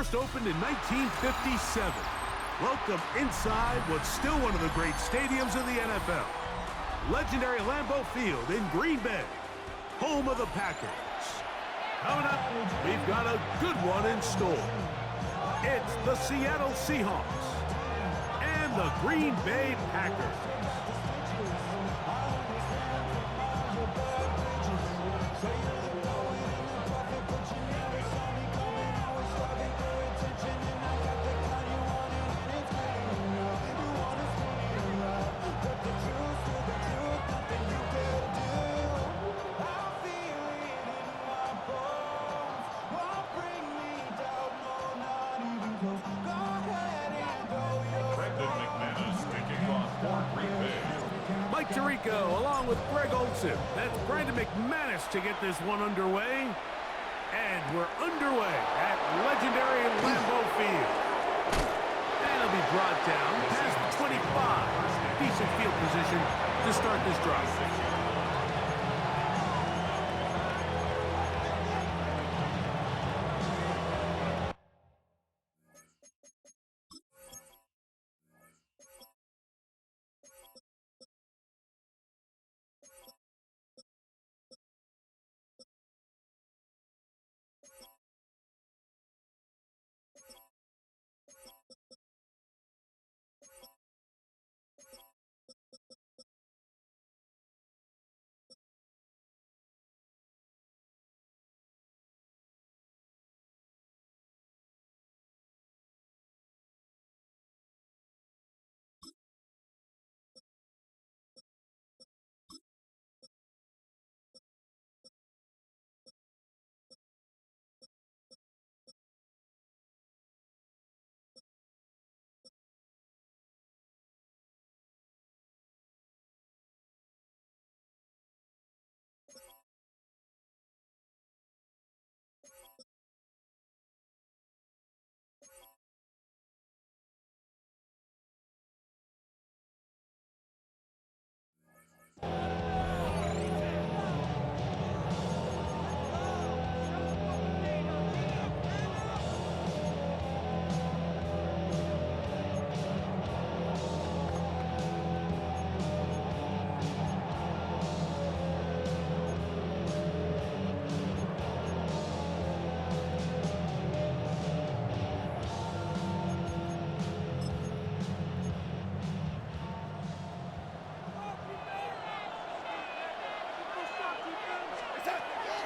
first opened in 1957. Welcome inside what's still one of the great stadiums in the NFL. Legendary Lambeau Field in Green Bay, home of the Packers. Coming up, we've got a good one in store. It's the Seattle Seahawks and the Green Bay Packers. Mike Tirico along with Greg Olsen. That's Brandon McManus to get this one underway. And we're underway at legendary Lambeau Field. And it'll be brought down past the 25. Decent field position to start this drive.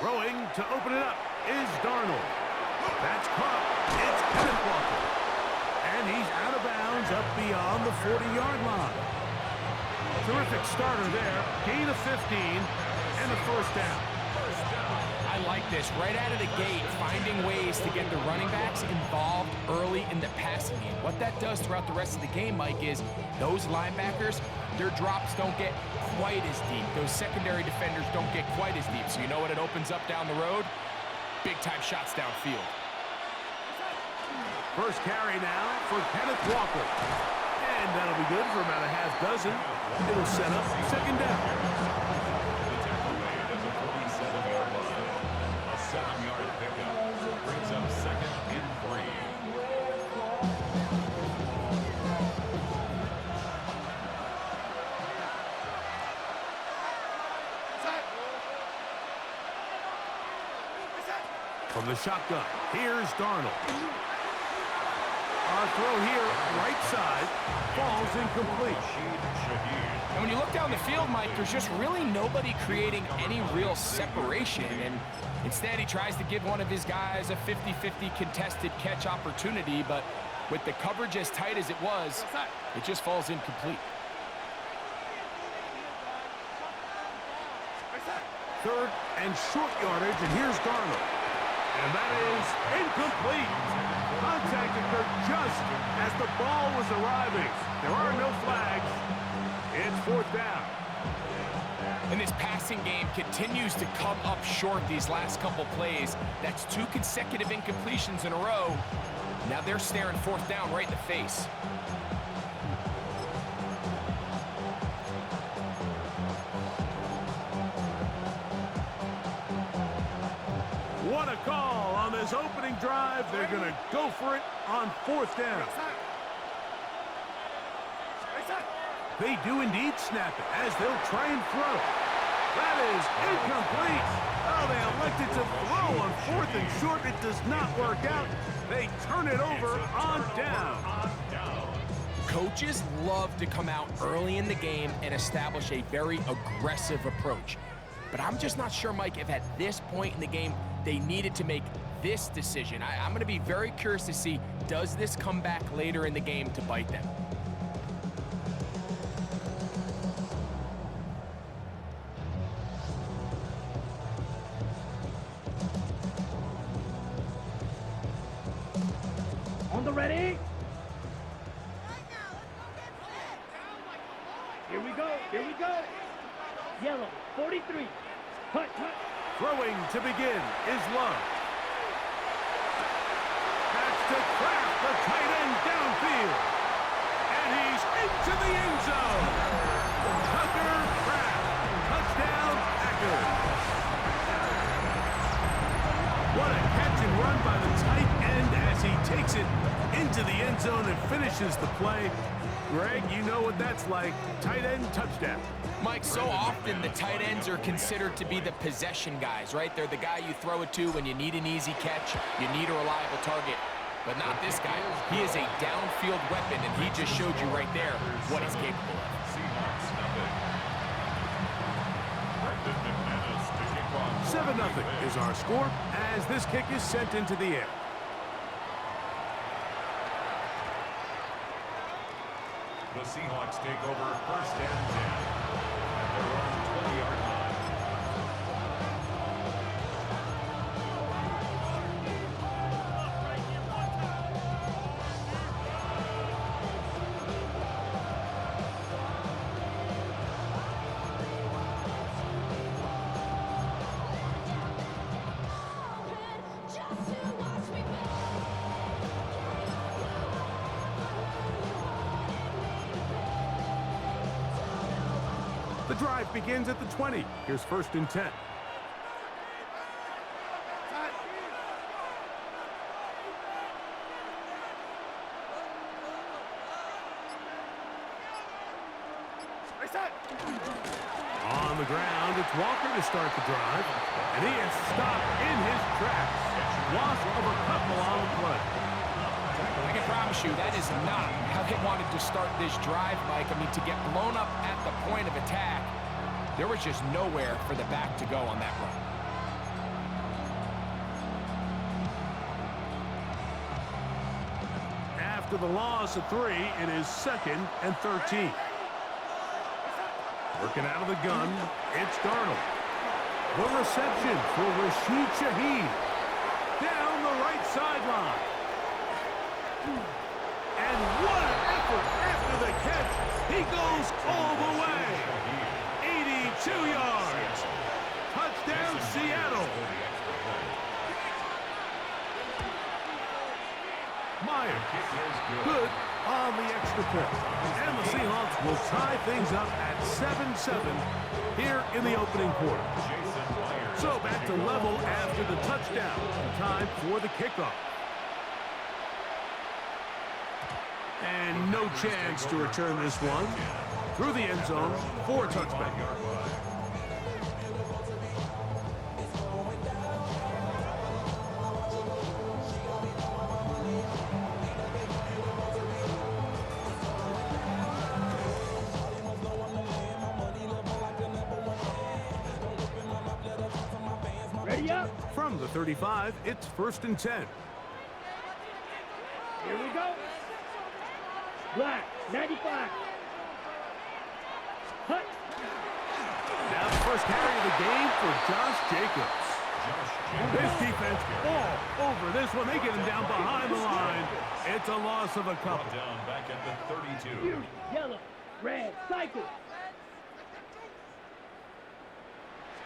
Throwing to open it up is Darnold. That's caught. It's Kenneth Walker. And he's out of bounds up beyond the 40-yard line. Terrific starter there. Gain of 15 and a first down. I like this. Right out of the gate, finding ways to get the running backs involved early in the passing game. What that does throughout the rest of the game, Mike, is those linebackers, their drops don't get quite as deep. Those secondary defenders don't get quite as deep. So you know what it opens up down the road? Big-time shots downfield. First carry now for Kenneth Walker. And that'll be good for about a half dozen. It'll set up second down. The tackle made at the 47-yard line. A 7-yard pickup brings up second and 3. From the shotgun, here's Darnold. Our throw here, right side, falls incomplete. And when you look down the field, Mike, there's just really nobody creating any real separation. And instead, he tries to give one of his guys a 50-50 contested catch opportunity. But with the coverage as tight as it was, it just falls incomplete. Third and short yardage, and here's Darnold. And that is incomplete. Contact occurred just as the ball was arriving. There are no flags. It's fourth down. And this passing game continues to come up short these last couple plays. That's 2 consecutive incompletions in a row. Now they're staring fourth down right in the face. What What a call on this opening drive. They're going to go for it on 4th down. They do indeed snap it as they'll try and throw. That is incomplete. Oh, they elected to throw on 4th and short. It does not work out. They turn it over on down. Coaches love to come out early in the game and establish a very aggressive approach. But I'm just not sure, Mike, if at this point in the game they needed to make this decision. I'm going to be very curious to see, does this come back later in the game to bite them? On the ready? Here we go, here we go. Yellow, 43. Hut. Throwing to begin is Love. That's to Kraft, the tight end downfield. And he's into the end zone. Tucker Kraft, touchdown Packers. What a catch and run by the tight end as he takes it into the end zone and finishes the play. Greg, you know what that's like. Tight end touchdown. Mike, so often the tight ends are considered to be the possession guys, right? They're the guy you throw it to when you need an easy catch, you need a reliable target. But not this guy. He is a downfield weapon, and he just showed you right there what he's capable of. 7-0 is our score as this kick is sent into the air. The Seahawks take over 1st and 10 at their own 20-yard line. The drive begins at the 20. Here's 1st and 10. On the ground, it's Walker to start the drive. And he is stopped in his tracks. Loss of a couple on the play. I can promise you that is not how they wanted to start this drive, Mike. I mean, to get blown up at the point of attack, there was just nowhere for the back to go on that run. After the loss of 3, it is 2nd and 13. Working out of the gun, it's Darnold. The reception for Rashid Shaheed. Down the right sideline. And what an effort after the catch. He goes all the way. 82 yards. Touchdown, Seattle. Meyer, good on the extra point. And the Seahawks will tie things up at 7-7 here in the opening quarter. So back to level after the touchdown. Time for the kickoff. And no chance to return this one. Through the end zone for a touchback. Ready up? From the 35, it's 1st and 10. Here we go. Black, 95. Hut. Now the first carry of the game for Josh Jacobs. This defense all over this one. They get him down behind the line. It's a loss of a couple. Down back at the 32. Blue, yellow, red, cycle.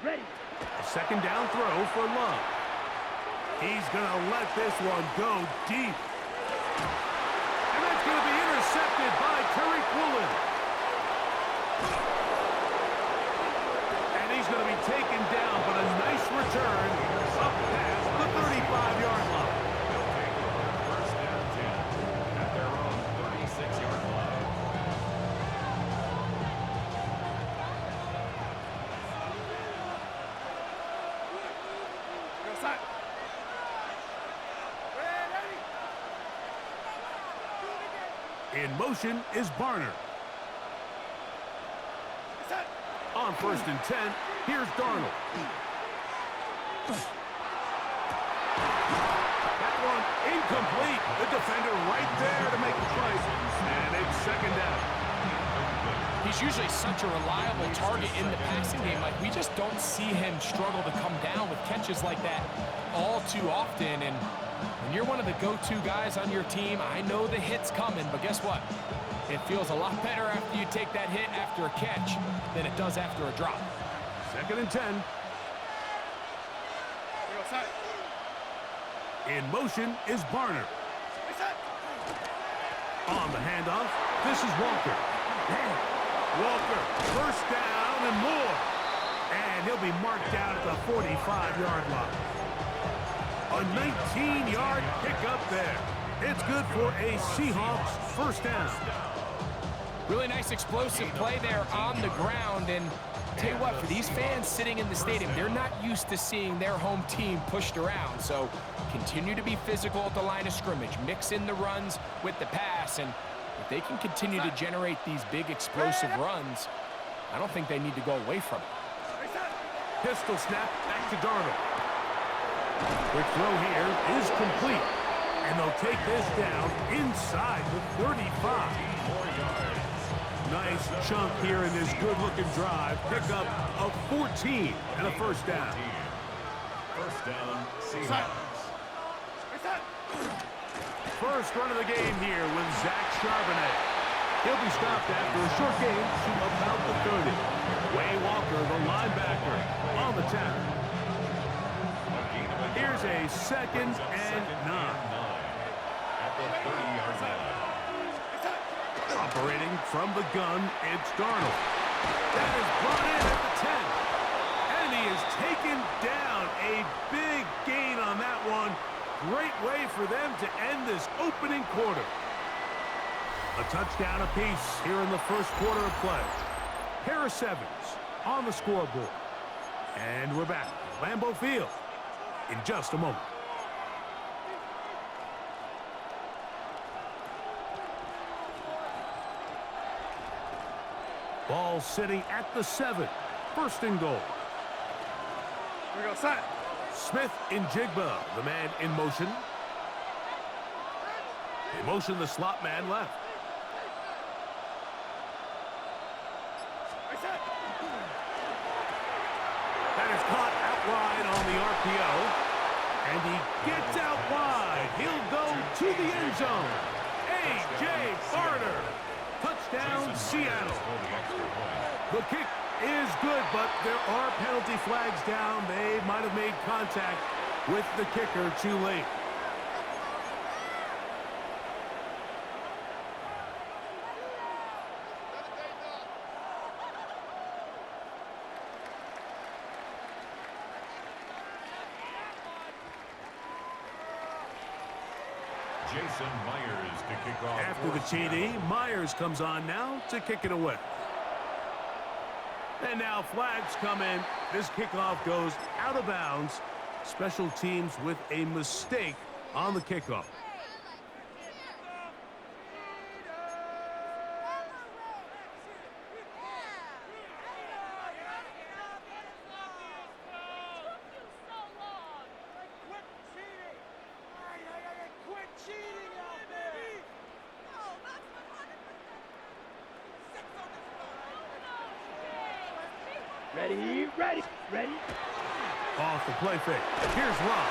Ready. A 2nd down throw for Love. He's going to let this one go deep. And that's going to be intercepted by Tariq Woolen. And he's going to be taken down, but a nice return up past the In motion is Barner. On 1st and 10, here's Darnold. That one incomplete. The defender right there to make the play. And it's 2nd down. He's usually such a reliable target in the passing game. Like, we just don't see him struggle to come down with catches like that all too often. And when you're one of the go-to guys on your team, I know the hit's coming, but guess what? It feels a lot better after you take that hit after a catch than it does after a drop. 2nd and 10. In motion is Barner. On the handoff, this is Walker. Walker, 1st down and more. And he'll be marked down at the 45-yard line. A 19-yard pickup there. It's good for a Seahawks 1st down. Really nice explosive play there on the ground. And tell you what, for these fans sitting in the stadium, they're not used to seeing their home team pushed around. So continue to be physical at the line of scrimmage. Mix in the runs with the pass. And if they can continue to generate these big explosive runs, I don't think they need to go away from it. Pistol snap back to Darnold. Quick throw here is complete. And they'll take this down inside the 35. 4 yards. Nice chunk here in this good-looking drive. Pickup of 14 and a 1st down. 1st down, Seahawks. First run of the game here with Zach Charbonnet. He'll be stopped after a short gain to about the 30. Way Walker, the linebacker, on the tackle. Here's a 2nd and 9. At the 30-yard line. Operating from the gun, it's Darnold. That is brought in at the 10. And he is taken down. A big gain on that one. Great way for them to end this opening quarter. A touchdown apiece here in the 1st quarter of play. Harris Evans on the scoreboard. And we're back at Lambeau Field in just a moment. Ball sitting at the 7. 1st and goal. Here we go, side. Smith in Jigba, the man in motion. They motion the slot man left. That is caught out wide on the RPO. And he gets out wide. He'll go to the end zone. A.J. Barner. Touchdown, Seattle. The kick is good, but there are penalty flags down. They might have made contact with the kicker too late. Jason Myers to kick off. After the TD, Myers comes on now to kick it away. And now flags come in. This kickoff goes out of bounds. Special teams with a mistake on the kickoff. Ready. Off the play fake. Here's Rock.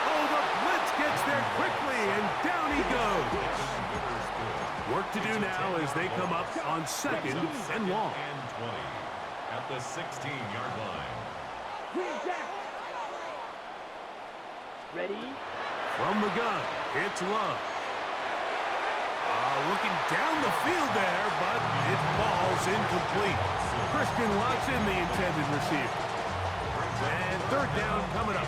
Oh, the blitz gets there quickly, and down he goes. Work to do now as they come up on 2nd and long. And 20 at the 16-yard line. Green Jack. Ready. From the gun, it's Love. Looking down the field there, but it falls incomplete. Christian Watson, the intended receiver. And 3rd down coming up.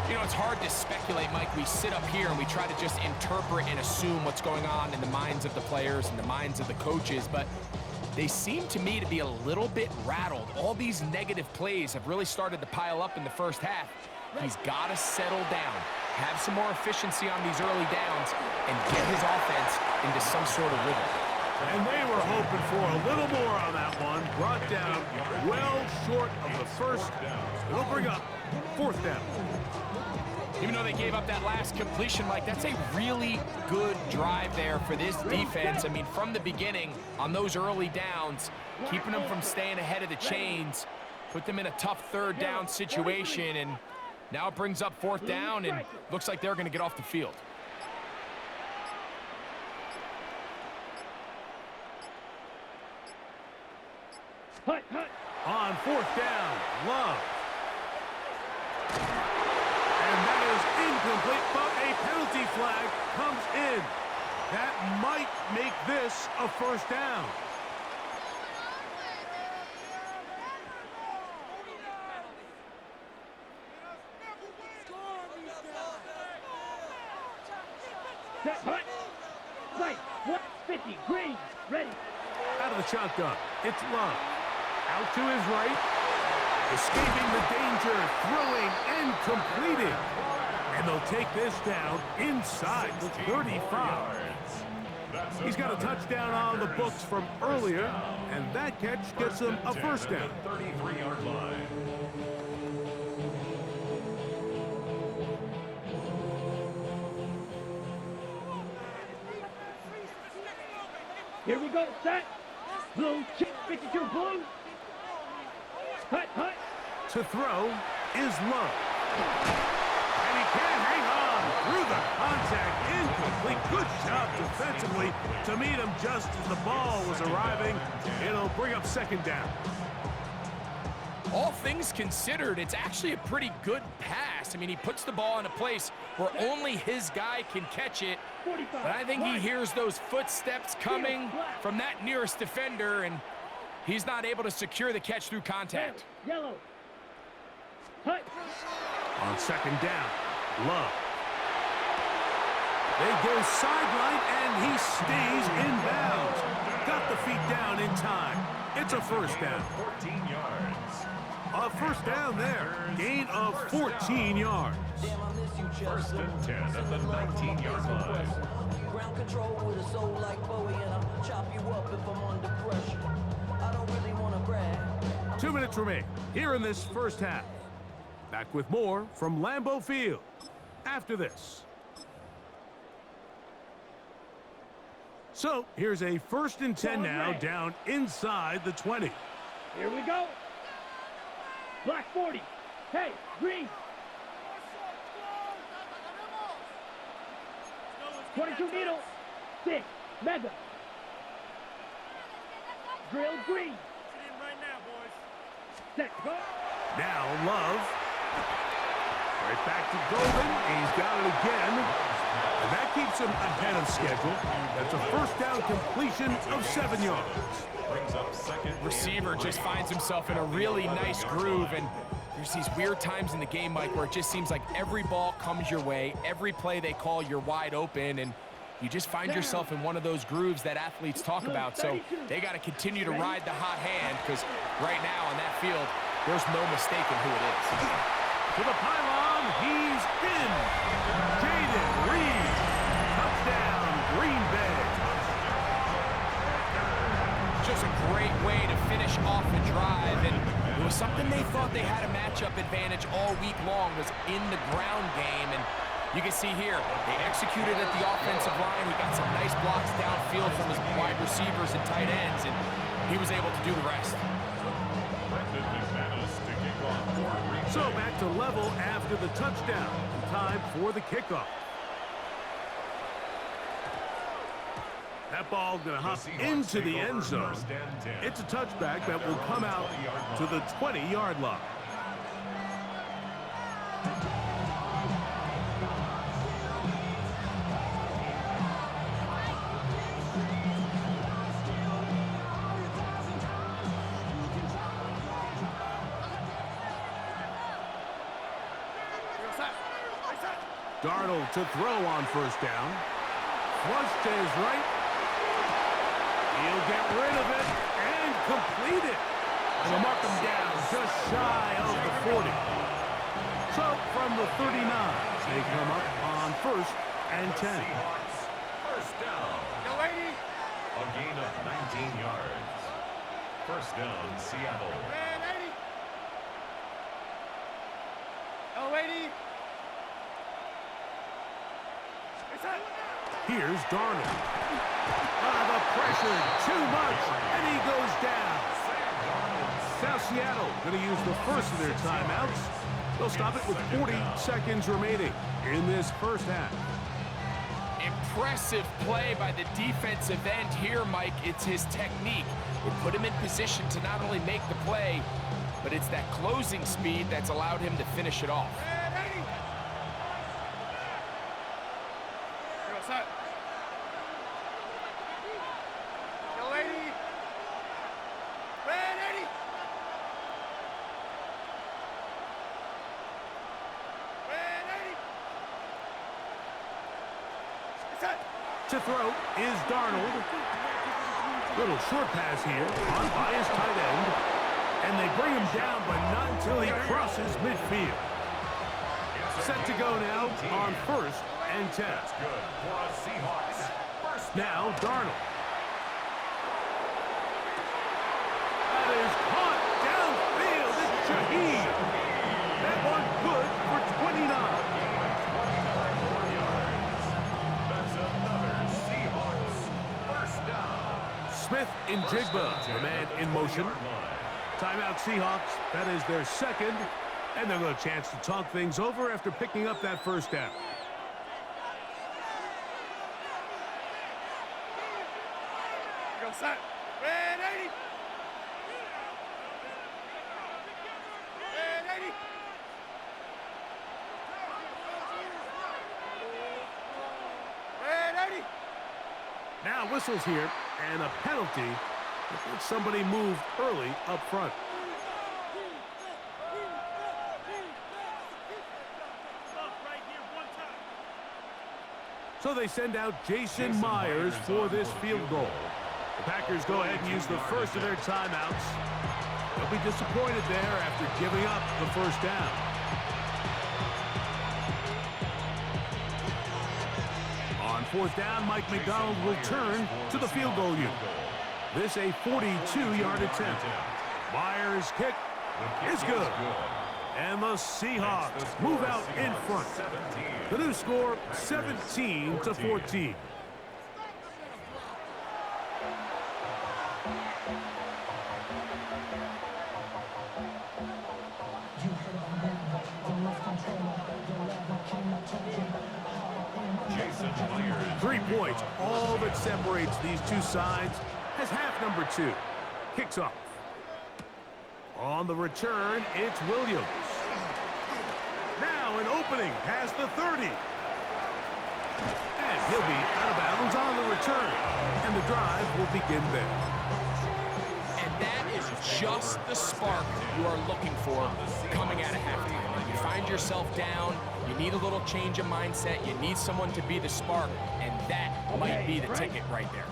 You know, it's hard to speculate, Mike. We sit up here and we try to just interpret and assume what's going on in the minds of the players and the minds of the coaches, but they seem to me to be a little bit rattled. All these negative plays have really started to pile up in the 1st half. He's got to settle down. have some more efficiency on these early downs and get his offense into some sort of rhythm. And they were hoping for a little more on that one. Brought down well short of the first. It'll bring up fourth down. Even though they gave up that last completion, Mike, that's a really good drive there for this defense. I mean, from the beginning, on those early downs, keeping them from staying ahead of the chains, put them in a tough third down situation, and now it brings up fourth down, and looks like they're going to get off the field. On fourth down, Love. And that is incomplete, but a penalty flag comes in. That might make this a first down. Right, 150, Green, ready. Out of the shotgun, it's Love. Out to his right, escaping the danger, throwing and completing. And they'll take this down inside the 35. He's got a touchdown on the books from earlier, and that catch gets him a first down. 33-yard line. Here we go, set. Blue, chip, 52, blue. Hut. To throw is Love. And he can't hang on through the contact. Incomplete. Good job defensively to meet him just as the ball was arriving. It'll bring up second down. All things considered, it's actually a pretty good pass. I mean, he puts the ball in a place where only his guy can catch it. But I think he hears those footsteps coming from that nearest defender, and he's not able to secure the catch through contact. Yellow. Hut. On second down, Love. They go sideline, and he stays in bounds. Got the feet down in time. It's a first down. 14 yards. A first down there. Gain of 14 yards. First and 10 at the 19-yard line. Ground control with a soul like Bowie, and I'll chop you up if I'm under pressure. I don't really want to brag. 2 minutes remain here in this first half. Back with more from Lambeau Field after this. So here's a first and 10 now, down inside the 20. Here we go. Black 40. Hey, Green. 22 needle. 6. Mega. Drill Green. Set. Go. Now Love. Right back to Golden. He's got it again. And that keeps him ahead of schedule. That's a first down completion of 7 yards. Brings up second. Receiver just finds himself in a really nice groove, and there's these weird times in the game, Mike, where it just seems like every ball comes your way, every play they call, you're wide open, and you just find yourself in one of those grooves that athletes talk about. So they got to continue to ride the hot hand, because right now on that field, there's no mistaking who it is. To the pylon, he's in. Jaden Reed. Touchdown, Green Bay. Just a great way to finish off the drive, and it was something they thought they had a matchup advantage all week long, was in the ground game. And you can see here, they executed at the offensive line. He got some nice blocks downfield from his wide receivers and tight ends, and he was able to do the rest. Brendan McManus to kick off for Green Bay. So back to level after the touchdown. Time for the kickoff. That ball going to hop into the end zone. It's a touchback that will come out to the 20-yard line. Darnold to throw on first down. Flush to his right. He'll get rid of it and complete it. And will mark him down just shy of the 40. So from from the 39. They come up on 1st and 10. Seahawks, first down. Yo, lady. A gain of 19 yards. First down, Seattle. Red 80. Yo, lady. It's up. Here's Darnold. The pressure, too much, and he goes down. Now Seattle going to use the first of their timeouts. They'll stop it with 40 seconds remaining in this first half. Impressive play by the defensive end here, Mike. It's his technique. It put him in position to not only make the play, but it's that closing speed that's allowed him to finish it off. Red 80. Yo, what's up? Yo, lady. Red 80. Red 80. It's up. To throw is Darnold. Little short pass here on by his tight end. And they bring him down, but not until he crosses midfield. Set to go now on 1st and 10. That's good for a Seahawks. First Now Darnold. That is caught downfield. It's Shaheed. That one good for 29. That's another Seahawks. First down. Smith in Jigba, the man in motion. Timeout Seahawks. That is their second. And they'll get a chance to talk things over after picking up that first down. Yo, son. Red 80. Red 80. Red 80. Now whistles here and a penalty. If somebody moved early up front. So they send out Jason Myers for this field goal. The Packers go ahead and use the first of their timeouts. They'll be disappointed there after giving up the first down. On 4th down, Mike McDonald will turn to the field goal unit. This a 42-yard attempt. Myers' kick is good. And the Seahawks move out in front. The new score, 17-14. Jason Myers. 3 points, all that separates these two sides, as half number 2 kicks off. On the return, it's Williams. Now an opening past the 30. And he'll be out of bounds on the return. And the drive will begin there. And that is just the spark you are looking for coming out of halftime. When you find yourself down, you need a little change of mindset, you need someone to be the spark, and that might be the ticket right there.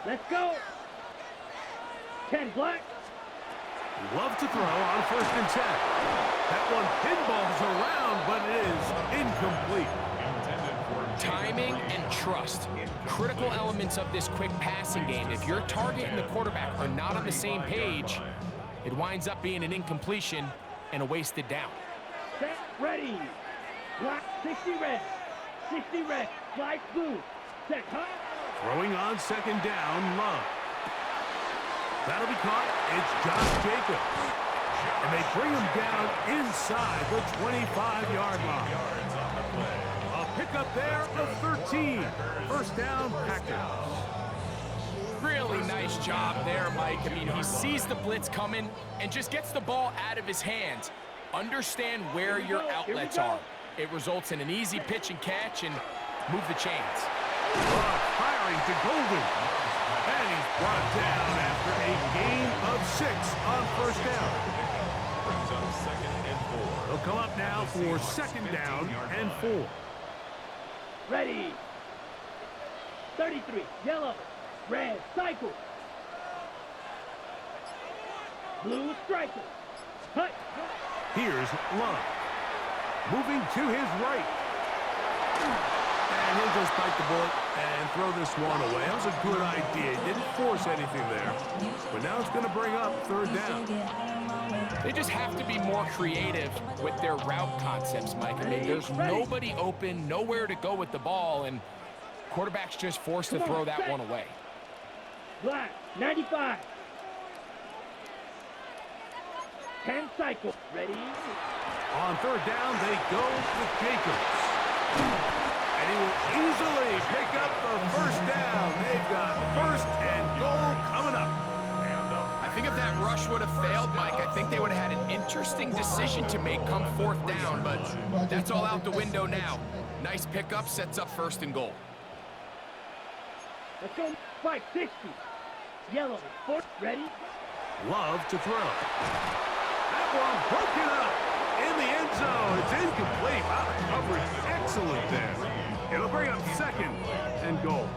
Let's go. 10 black. Love to throw on 1st and 10. That one pinballs around, but it is incomplete. Timing and trust, critical elements of this quick passing game. If your target and the quarterback are not on the same page, it winds up being an incompletion and a wasted down. Set, ready. Black, 60 red. 60 red. Flag blue. Set, high. Throwing on 2nd down, Love. That'll be caught. It's Josh Jacobs. And they bring him down inside the 25-yard line. A pickup there of 13. First down, Packers. Really nice job there, Mike. I mean, he sees the blitz coming and just gets the ball out of his hands. Understand where your outlets are. It results in an easy pitch and catch and move the chains. Firing to Golden. And he's brought down after a gain of 6 on 1st down. Brings up 2nd and 4. They'll come up now for 2nd down and 4. Ready. 33. Yellow. Red. Cycle. Blue striker. Hut. Here's Love. Moving to his right. And he'll just bite the bullet and throw this one away. That was a good idea. He didn't force anything there. But now it's going to bring up third down. They just have to be more creative with their route concepts, Mike. I mean, there's nobody open, nowhere to go with the ball, and quarterback's just forced to throw that one away. Black, 95. 10 cycle. Ready? On third down, they go with Jacobs. And he will easily pick up the first down. They've got first and goal coming up. I think if that rush would have failed, Mike, I think they would have had an interesting decision to make come fourth down, but that's all out the window now. Nice pickup, sets up first and goal. Let's go. 560. Yellow. 4. Ready? Love to throw. That one broken up in the end zone. It's incomplete. Wow, the coverage excellent there. It'll bring up second and goal.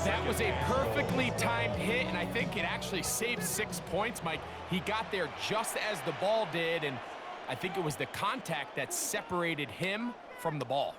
That was a perfectly timed hit, and I think it actually saved 6 points, Mike. He got there just as the ball did, and I think it was the contact that separated him from the ball.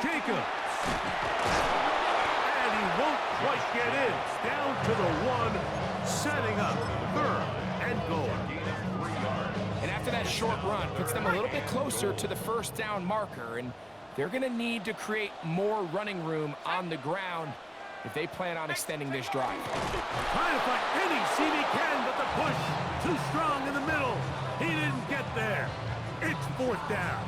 Jacobs. And he won't quite get in. It's down to the one, setting up third and goal. And after that short run, puts them a little bit closer to the first down marker, and they're going to need to create more running room on the ground if they plan on extending this drive. Trying to find any seam he can, but the push too strong in the middle. He didn't get there. It's fourth down.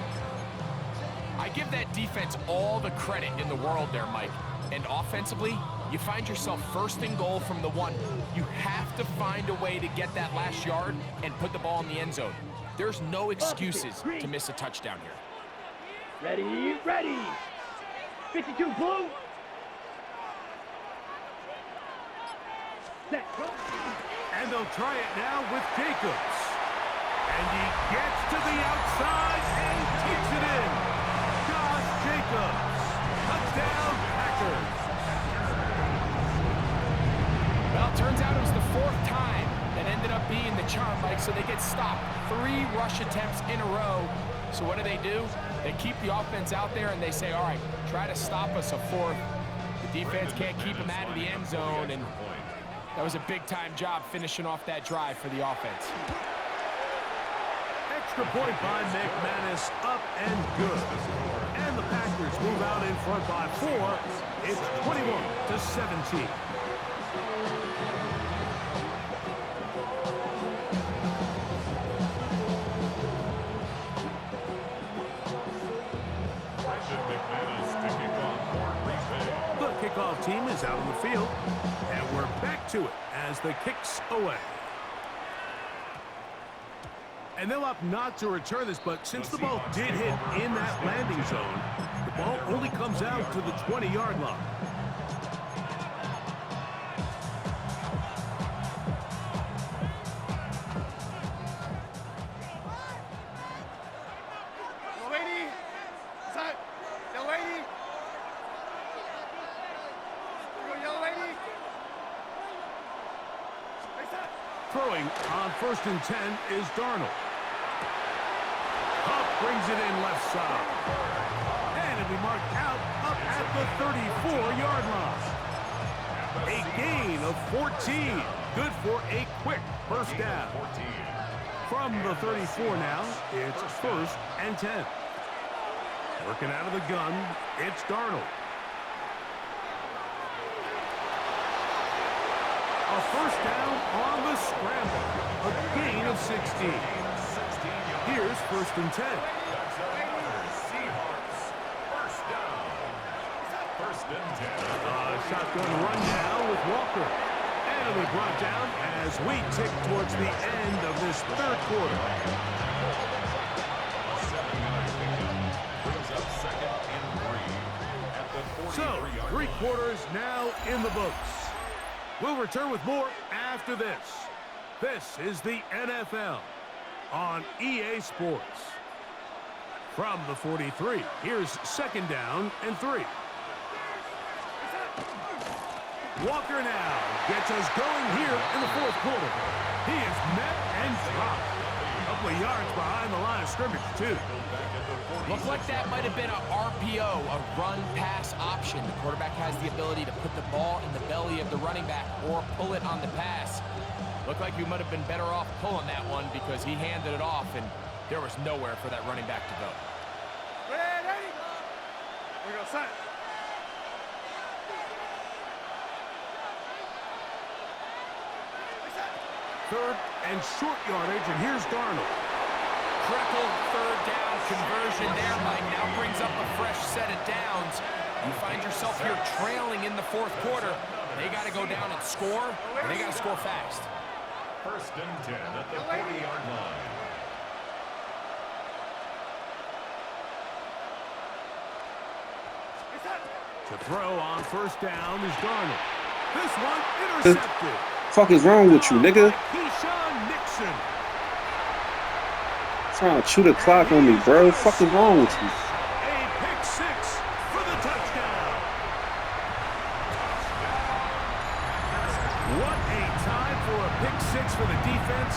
I give that defense all the credit in the world there, Mike. And offensively, you find yourself first and goal from the one. You have to find a way to get that last yard and put the ball in the end zone. There's no excuses to miss a touchdown here. Ready, ready. 52 blue. Set. And they'll try it now with Jacobs. And he gets to the outside and takes it in. Josh Jacobs. Touchdown, Packers. Well, it turns out it was the fourth time that ended up being the charm, Mike, so they get stopped. 3 rush attempts in a row. So what do? They keep the offense out there and they say, all right, try to stop us a fourth. The defense can't keep them out of the end zone, and that was a big-time job finishing off that drive for the offense. Extra point by McManus, up and good. And the Packers move out in front by 4. It's 21-17. The kickoff team is out on the field, and we're back to it as the kick's away. And they'll opt not to return this, but since the ball did hit in that landing zone, the ball only comes out to the 20-yard line. Throwing on 1st and 10 is Darnold. Up brings it in left side. And it'll be marked out up at the 34-yard line. A gain of 14. Good for a quick first down. From the 34 now, it's 1st and 10. Working out of the gun, it's Darnold. A first down on the scramble. A gain of 16. Here's 1st and 10. Shotgun run now with Walker. And it'll be brought down as we tick towards the end of this third quarter. So, 3 quarters now in the books. We'll return with more after this. This is the NFL on EA Sports. From the 43, here's 2nd down and 3. Walker now gets us going here in the 4th quarter. He is met and dropped. A couple of yards behind the line of scrimmage, too. Looked like that might have been a RPO, a run-pass option. The quarterback has the ability to put the ball in the belly of the running back or pull it on the pass. Looked like he might have been better off pulling that one because he handed it off, and there was nowhere for that running back to go. Ready? We go set. Third and short yardage, and here's Darnold. Critical 3rd down conversion there, Mike. Now brings up a fresh set of downs. You find yourself here trailing in the 4th quarter. They got to go down and score, and they got to score fast. 1st and 10 at the 40-yard line. To throw on 1st down is Darnold. This one intercepted. Fuck is wrong with you, nigga? Keyshawn Nixon. Trying to chew the clock on me, bro. Fuck is wrong with you? A pick 6 for the touchdown. What a time for a pick 6 for the defense.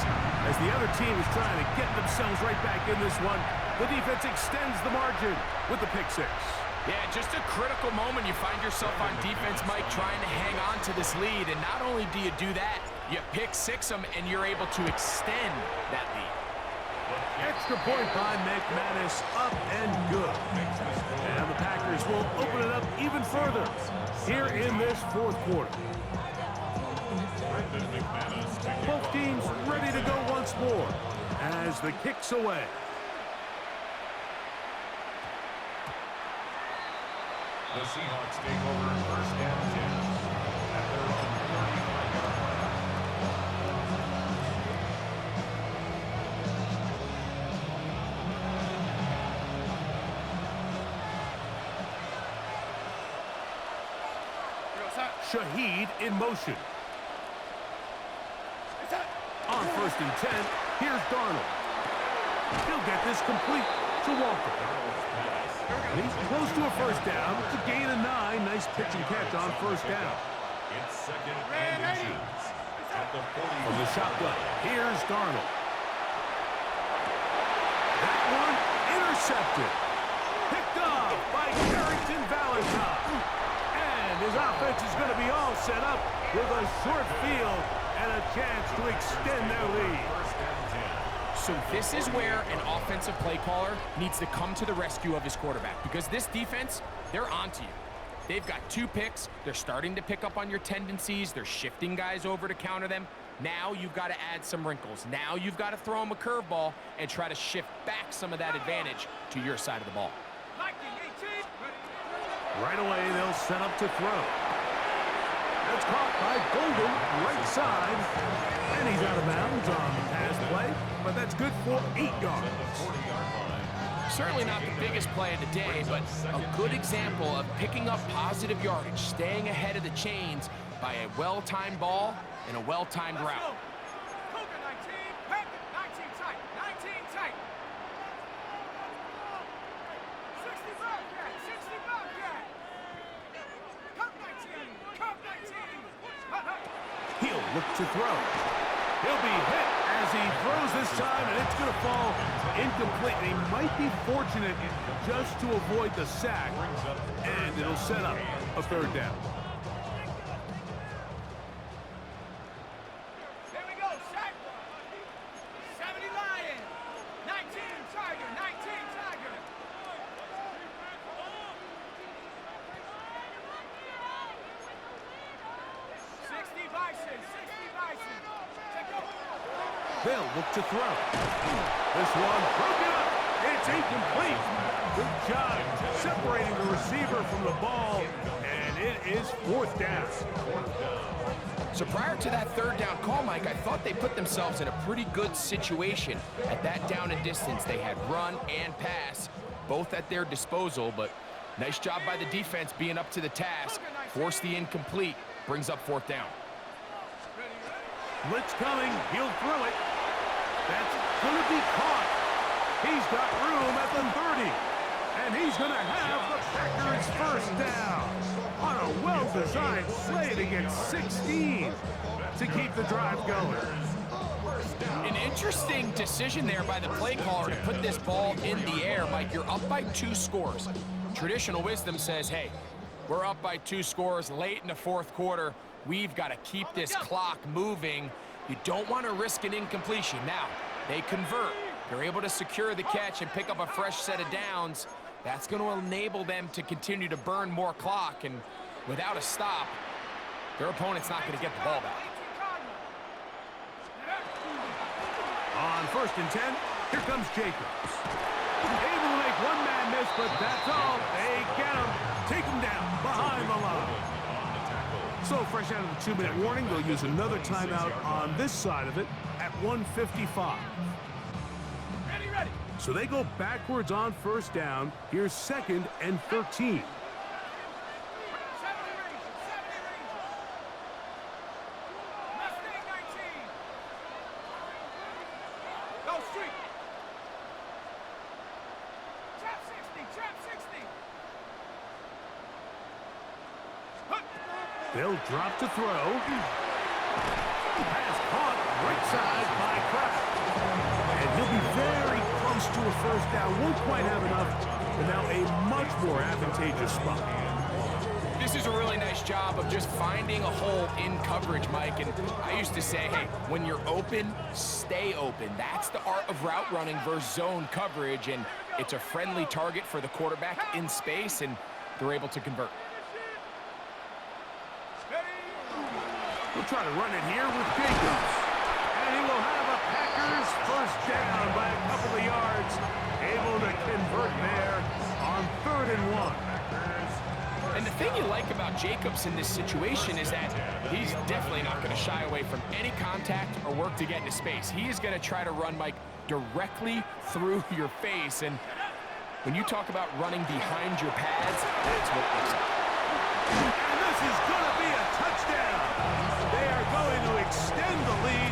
As the other team is trying to get themselves right back in this one, the defense extends the margin with the pick 6. Yeah, just a critical moment. You find yourself on defense, Mike, trying to hang on to this lead. And not only do you do that, you pick 6 them, and you're able to extend that lead. Extra point by McManus, up and good. And the Packers will open it up even further here in this 4th quarter. Both teams ready to go once more as the kick's away. The Seahawks take over 1st and 10 at their own 35-yard line. Shaheed in motion. On 1st and 10, here's Darnold. He'll get this complete to Walker. He's close to a 1st down. It's a gain of 9. Nice pitch and catch on 1st down. It's 2nd and 2 at the 40. From the shotgun, here's Darnold. That one intercepted. Picked off by Carrington Valentine. And his offense is going to be all set up with a short field and a chance to extend their lead. 1st and 10. So this is where an offensive play caller needs to come to the rescue of his quarterback, because this defense, they're onto you. They've got 2 picks. They're starting to pick up on your tendencies. They're shifting guys over to counter them. Now you've got to add some wrinkles. Now you've got to throw them a curveball and try to shift back some of that advantage to your side of the ball. Right away, they'll set up to throw. That's caught by Golden, right side. And he's out of bounds on the pass play, but that's good for 8 yards. Certainly not the biggest play of the day, but a good example of picking up positive yardage, staying ahead of the chains by a well-timed ball and a well-timed route. He'll look to throw. He'll be hit as he throws this time, and it's going to fall incomplete. He might be fortunate just to avoid the sack, and it'll set up a 3rd down. Here we go, set. 70 Lion, 19 Tiger, 19 Tiger. 60 Bison, 60 Bison. Check go. They'll look to throw. This one broken up. It's incomplete. Good job separating the receiver from the ball, and it is 4th down. So prior to that 3rd down call, Mike, I thought they put themselves in a pretty good situation. At that down and distance, they had run and pass, both at their disposal, but nice job by the defense being up to the task. Force the incomplete, brings up 4th down. Blitz coming. He'll throw it. That's going to be caught. He's got room at the 30. And he's going to have the Packers first down on a well-designed play to get 16 to keep the drive going. An interesting decision there by the play caller to put this ball in the air. Mike, you're up by 2 scores. Traditional wisdom says, hey, we're up by 2 scores late in the 4th quarter. We've got to keep this clock moving. You don't want to risk an incompletion. Now, they convert. They're able to secure the catch and pick up a fresh set of downs. That's going to enable them to continue to burn more clock. And without a stop, their opponent's not going to get the ball back. On 1st and 10, here comes Jacobs. Able to make one man miss, but that's all. They get him. Take him down behind the line. So fresh out of the 2-minute warning, they'll use another timeout on this side of it at 1:55. Ready. So they go backwards on 1st down. Here's 2nd and 13. 70 Rangers. Mustang 19. Go street. Trap 60. They'll drop to throw. Pass caught right side by Kraft. And he'll be very close to a 1st down. Won't quite have enough, but now a much more advantageous spot. This is a really nice job of just finding a hole in coverage, Mike. And I used to say, hey, when you're open, stay open. That's the art of route running versus zone coverage. And it's a friendly target for the quarterback in space, and they're able to convert. We'll try to run it here with Jacobs. And he will have a Packers first down by a couple of yards. Able to convert there on 3rd and 1. And the thing you like about Jacobs in this situation is that he's definitely not going to shy away from any contact or work to get into space. He is going to try to run, Mike, directly through your face. And when you talk about running behind your pads, that's what it looks like. And this is going to be a touchdown. They are going to extend the lead